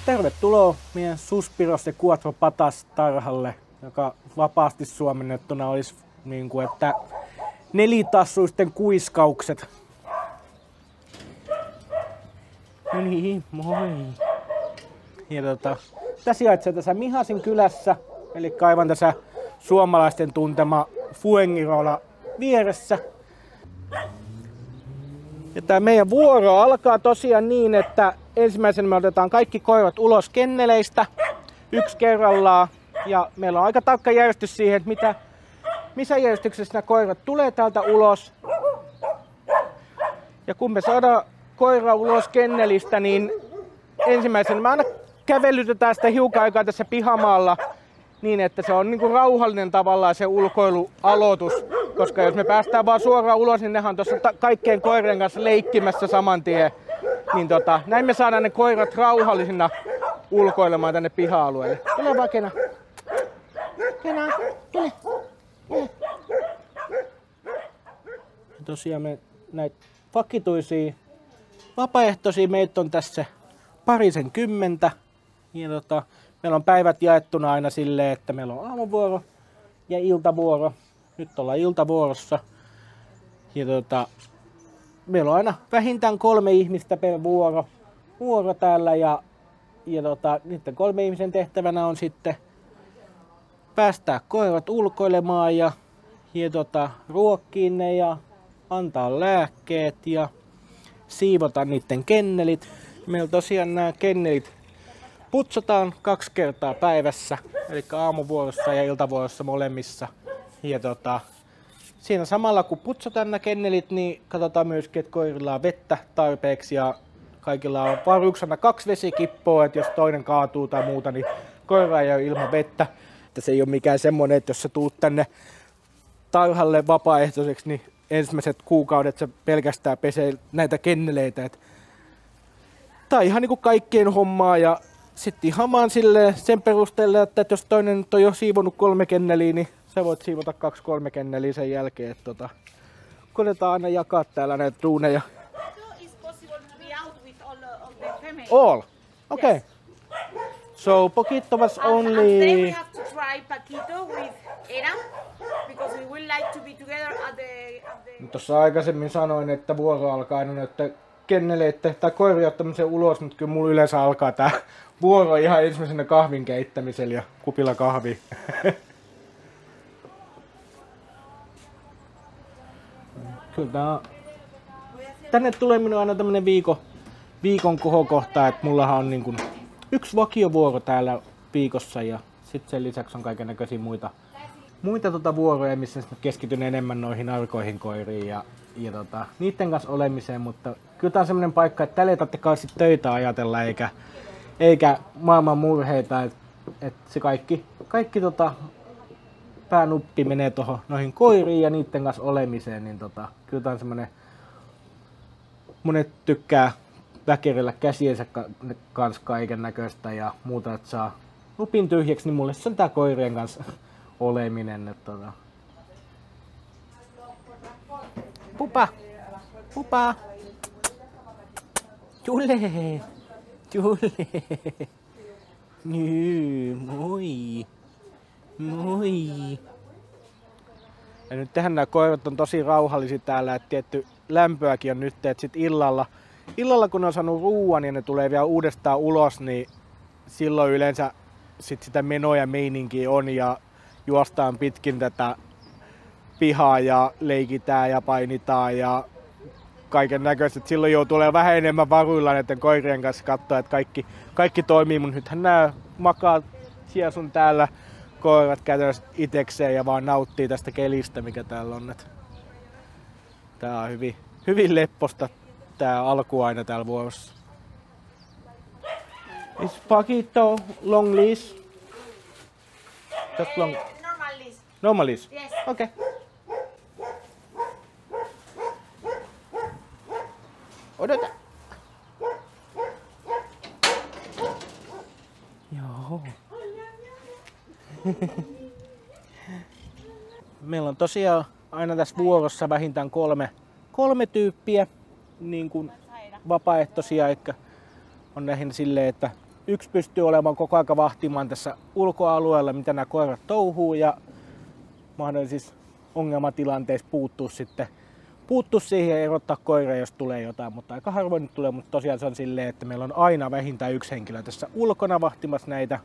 Tervetuloa meidän Suspiros de Cuatro Patas -tarhalle, joka vapaasti suomennettuna olisi niin kuin, että nelitassuisten kuiskaukset. No niin, moi. Ja tää sijaitsee tässä Mihasin kylässä, eli aivan tässä suomalaisten tuntema Fuengirola vieressä. Ja tää meidän vuoro alkaa tosiaan niin, että ensimmäisenä me otetaan kaikki koirat ulos kenneleistä yksi kerrallaan. Ja meillä on aika tarkka järjestys siihen, että missä järjestyksessä nämä koirat tulee täältä ulos. Ja kun me saadaan koira ulos kennelistä, niin ensimmäisenä me aina kävelytetään sitä hiukan aikaa tässä pihamaalla niin, että se on niin kuin rauhallinen tavallaan se ulkoilualoitus. Koska jos me päästään vaan suoraan ulos, niin nehän on tuossa kaikkien koirien kanssa leikkimässä saman tien. Niin näin me saadaan ne koirat rauhallisina ulkoilemaan tänne piha-alueelle. Tule vaan, Kena. Kena, tule. Tosiaan me näitä vakituisia vapaaehtoisia meitä on tässä parisenkymmentä. Ja meillä on päivät jaettuna aina silleen, että meillä on aamuvuoro ja iltavuoro. Nyt ollaan iltavuorossa. Ja meillä on aina vähintään 3 ihmistä per vuoro täällä. Ja niiden 3 ihmisen tehtävänä on sitten päästää koirat ulkoilemaan ja ruokkia ne ja antaa lääkkeet ja siivota niiden kennelit. Meillä tosiaan nämä kennelit putsataan 2 kertaa päivässä, eli aamuvuorossa ja iltavuorossa molemmissa. Ja siinä samalla kun putsataan nämä kennelit, niin katsotaan myöskin, että koirilla on vettä tarpeeksi ja kaikilla on varuksena 2 vesikippoa, että jos toinen kaatuu tai muuta, niin koira ei ole ilman vettä. Että se ei ole mikään semmoinen, että jos sä tuut tänne tarhalle vapaaehtoiseksi, niin ensimmäiset kuukaudet sä pelkästään pesee näitä kenneleitä. Tää on ihan niin kuin kaikkien hommaa ja sitten ihan vaan sen perusteella, että jos toinen nyt on jo siivonut 3 kenneliä, niin sä voit siivota 2-3 kenneliä sen jälkeen. Että koitetaan aina jakaa täällä näitä duuneja. All? Okay. Yes. So Poquito was only... Today we have to try Paquito with Era, because we would like to be together at the... Tuossa aikaisemmin sanoin, että vuoro alkaa aina näyttää kenneleitä tai koiria ottamisen ulos, mutta kyllä mulla yleensä alkaa tää vuoro ihan ensimmäisenä kahvin keittämisellä ja kupilla kahvia. Kyllä tänne tulee minun aina tämmönen viikon kohokohta, että mullahan on niin kuin 1 vakiovuoro täällä viikossa ja sitten sen lisäksi on kaikennäköisiä muita vuoroja, missä mä keskityn enemmän noihin arkoihin koiriin ja niiden kanssa olemiseen, mutta kyllä tää on semmonen paikka, että täällä ei tarvitse kauheasti töitä ajatella eikä maailman murheita, että se kaikki päänuppi menee noihin koiriin ja niiden kanssa olemiseen, niin kyllä tää on semmonen, monet tykkää väkerillä käsiensä kanssa kaiken näköistä ja muuta, että saa nupin tyhjäksi, niin mulle se on tää koirien kanssa oleminen. Pupa! Pupa! Tule! Moi! Moi! Ja nyt tehän nämä koirat on tosi rauhallisia täällä, että tietty lämpöäkin on nyt, että sit illalla kun ne on saanut ruuan ja ne tulee vielä uudestaan ulos, niin silloin yleensä sitä menoa ja meininkiä on ja juostaan pitkin tätä pihaa ja leikitään ja painitaan ja kaiken näköistä. Silloin joutuu olemaan vähän enemmän varuilla näiden koirien kanssa katsoa, että kaikki toimii. Mun nythän nämä makaa siellä sun täällä koirat käytännössä itekseen ja vaan nauttii tästä kelistä, mikä täällä on. Tää on hyvin lepposta tää alku aina täällä vuorossa. Is Paquito long leash? Just long. Normal leash. Normal leash? Yes. Okay. Odota. Joo. Meillä on tosiaan aina tässä vuorossa vähintään kolme tyyppiä niin kuin vapaaehtoisia, eikä on lähinnä silleen, että yksi pystyy olemaan koko ajan vahtimaan tässä ulkoalueella, mitä nämä koirat touhuu ja mahdollisissa ongelmatilanteissa puuttua siihen ja erottaa koiraa, jos tulee jotain, mutta aika harvoin nyt tulee, mutta tosiaan se on silleen, että meillä on aina vähintään yksi henkilö tässä ulkona vahtimassa näitä.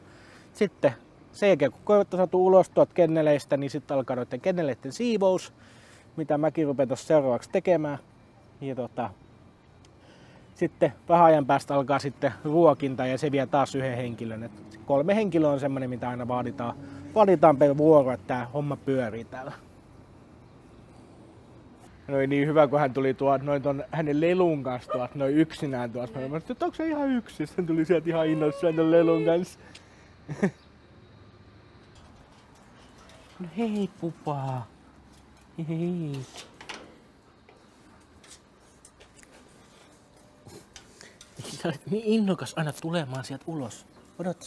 Sitten sen jälkeen, kun koirat on saatu ulos tuolta kenneleistä, niin sitten alkaa noiden kenneleiden siivous, mitä mäkin rupean tuossa seuraavaksi tekemään. Ja sitten vähän ajan päästä alkaa sitten ruokinta ja se vie taas yhden henkilön. Et 3 henkilöä on semmoinen, mitä aina vaaditaan per vuoro, että tämä homma pyörii täällä. Oli niin hyvä, kun hän tuli noin ton hänen lelun kanssa noin yksinään tuossa. Mä sanoin, että onko se ihan yksin? Hän tuli sieltä ihan innoissaan ton lelun kanssa. No hei pupaa. Hei. Sä olet niin innokas aina tulemaan sieltä ulos. Odota.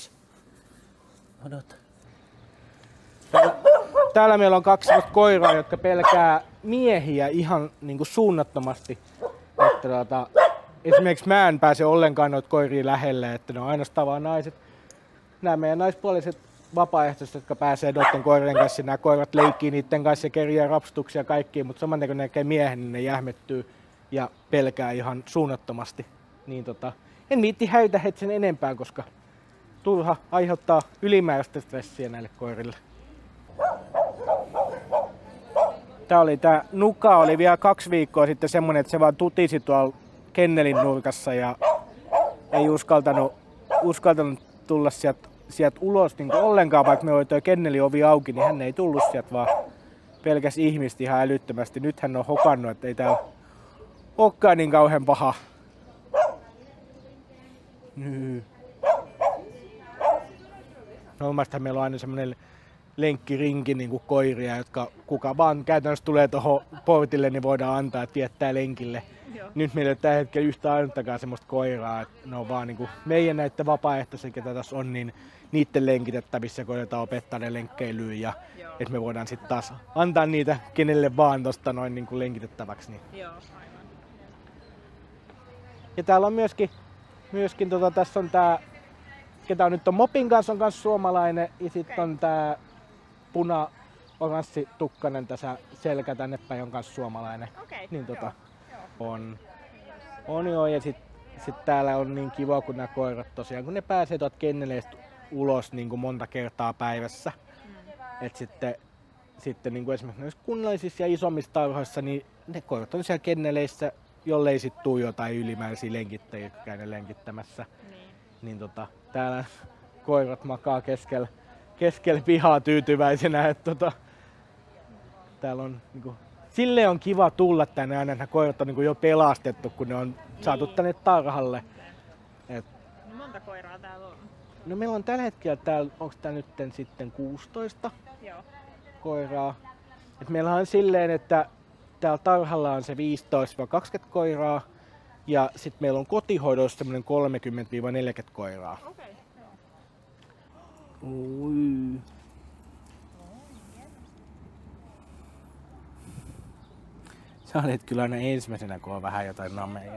Täällä meillä on 2 koiraa, jotka pelkää miehiä ihan niinku suunnattomasti. Että esimerkiksi mä en pääse ollenkaan noita koiria lähelle, että ne on ainoastaan vaan naiset. Nämä meidän naispuoliset vapaaehtoiset, jotka pääsee noiden koirien kanssa, nämä koirat leikkii niiden kanssa ja kerjää rapsutuksia ja kaikkia, mutta saman kun ne näkee miehen, niin ne jähmettyy ja pelkää ihan suunnattomasti. Niin en viitti häitä heitä sen enempää, koska turha aiheuttaa ylimääräistä stressiä näille koirille. Tää Nuka oli vielä 2 viikkoa sitten semmonen, että se vaan tutisi tuolla kennelin nurkassa ja ei uskaltanut tulla sieltä ulos niin ollenkaan, vaikka me oli tuo kennelin ovi auki, niin hän ei tullut sieltä, vaan pelkäsi ihmistä ihan älyttömästi. Nyt hän on hokannut, että ei täällä olekaan niin kauhean paha. Normaalisti meillä on aina semmoinen lenkkirinki niin kuin koiria, jotka kuka vaan käytännössä tulee tuohon portille, niin voidaan antaa, että viettää lenkille. Joo. Nyt meillä ei ole tällä hetkellä yhtä ainuttakaan semmoista koiraa, että ne on vaan niin kuin meidän näiden vapaaehtoisia, ketä tässä on, niin niiden lenkitettävissä koitetaan opettaa ne lenkkeilyyn ja että me voidaan sitten taas antaa niitä kenelle vaan tosta noin niin kuin lenkitettäväksi. Niin. Joo, aivan. Ja täällä on myöskin tässä on tää, ketä on nyt on Mopin kanssa, on kanssa suomalainen ja sitten on tää oranssi tukkanen tässä selkä tänne päin on kanssa suomalainen. Niin on joo ja sit täällä on niin kiva kun nämä koirat tosiaan, kun ne pääsee tuolta kenneleistä ulos niin kuin monta kertaa päivässä. Et sitten niin kuin esimerkiksi näissä kunnallisissa ja isommissa tarhoissa, niin ne koirat on siellä kenneleissä, jollei sit tuu jotain ylimääräisiä lenkittäjiä, jotka käy ne lenkittämässä. Niin täällä koirat makaa keskellä pihaa tyytyväisenä, että täällä on niinku, silleen on kiva tulla tänne aina, nämä koirat on niinku jo pelastettu, kun ne on saatu tänne tarhalle. No monta koiraa täällä on? No meillä on tällä hetkellä täällä, onko tää nyt sitten 16 koiraa. Et meillä on silleen, että täällä tarhalla on se 15-20 koiraa ja sitten meillä on kotihoidossa semmoinen 30-40 koiraa. Oi. Sä olet kyllä aina ensimmäisenä, kun on vähän jotain nameja.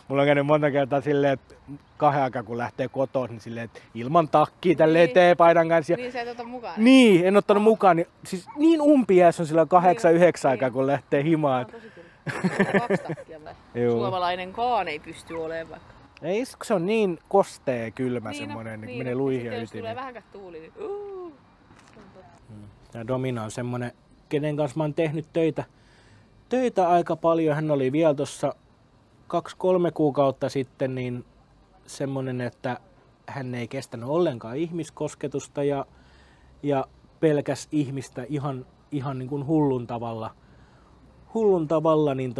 Mulla on käynyt monta kertaa silleen, että 2 aikaa kun lähtee kotoa, niin silleen, että ilman takkia tälleen teepaidan kanssa. Niin sä et ota mukaan? Niin, en ottanut mukaan. Siis niin umpiäs on silloin 8-9 aikaa, kun lähtee himaan. Tosi kyllä. 2 takkia vai? Suomalainenkaan ei pysty olemaan. Ei, se on niin kostea ja kylmä semmonen, niin menee luihin ja jos tulee vähänkään tuuli, niin Tää Domina on semmonen, kenen kanssa mä oon tehnyt töitä aika paljon. Hän oli vielä tossa 2-3 kuukautta sitten niin semmonen, että hän ei kestänyt ollenkaan ihmiskosketusta ja pelkäs ihmistä ihan niin kuin hullun tavalla niin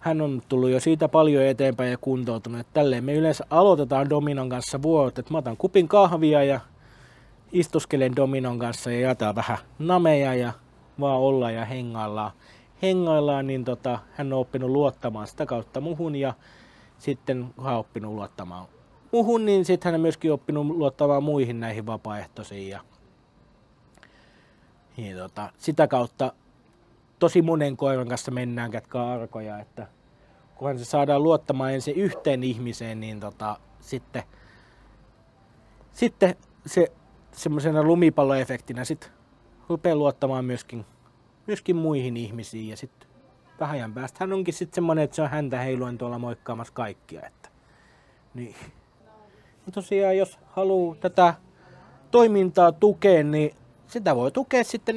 hän on tullut jo siitä paljon eteenpäin ja kuntoutunut. Tälleen me yleensä aloitetaan Dominon kanssa vuorot, että mä otan kupin kahvia ja istuskelen Dominon kanssa ja jätän vähän nameja ja vaan olla ja hengaillaan niin hän on oppinut luottamaan sitä kautta muhun ja sitten kun hän on oppinut luottamaan muhun, niin sitten hän on myöskin oppinut luottamaan muihin näihin vapaaehtoisiin ja sitä kautta tosi monen koiran kanssa mennään, ketkä on arkoja, että kunhan se saadaan luottamaan ensin yhteen ihmiseen, niin sitten se semmoisena lumipalloefektinä sit rupeaa luottamaan myöskin muihin ihmisiin. Ja sitten vähän ajan päästä hän onkin sitten semmoinen, että se on häntä heiluen tuolla moikkaamassa kaikkia. Niin. Ja tosiaan, jos haluaa tätä toimintaa tukea, niin sitä voi tukea sitten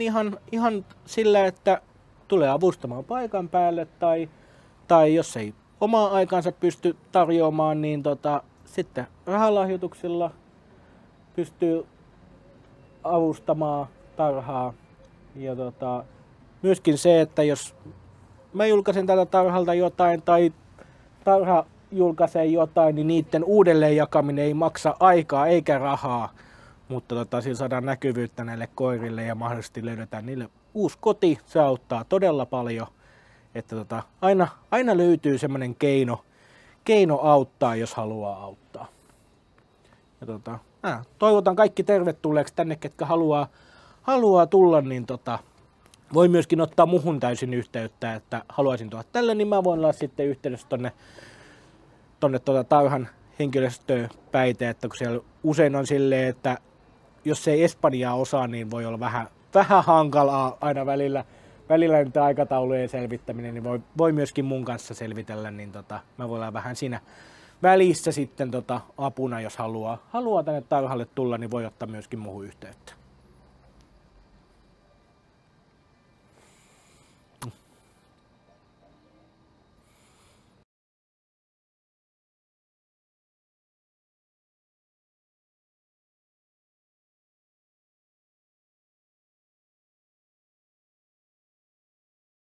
ihan sillä, että tulee avustamaan paikan päälle tai jos ei omaa aikansa pysty tarjoamaan, niin sitten rahalahjoituksilla pystyy avustamaan tarhaa. Ja myöskin se, että jos mä julkaisen tältä tarhalta jotain tai tarha julkaisee jotain, niin niiden uudelleen jakaminen ei maksa aikaa eikä rahaa. Mutta sillä saadaan näkyvyyttä näille koirille ja mahdollisesti löydetään niille uusi koti. Se auttaa todella paljon. Että aina löytyy semmoinen keino auttaa, jos haluaa auttaa. Ja toivotan kaikki tervetulleeksi tänne, ketkä haluaa tulla, niin voi myöskin ottaa muhun täysin yhteyttä, että haluaisin tulla tälle, niin mä voin olla sitten yhteydessä tonne tarhan henkilöstöön päite, että kun siellä usein on silleen, että jos ei espanjaa osaa, niin voi olla vähän hankalaa aina välillä nyt aikataulujen selvittäminen, niin voi myöskin mun kanssa selvitellä, niin mä voin olla vähän siinä välissä sitten apuna, jos haluaa tänne tarhalle tulla, niin voi ottaa myöskin muuhun yhteyttä.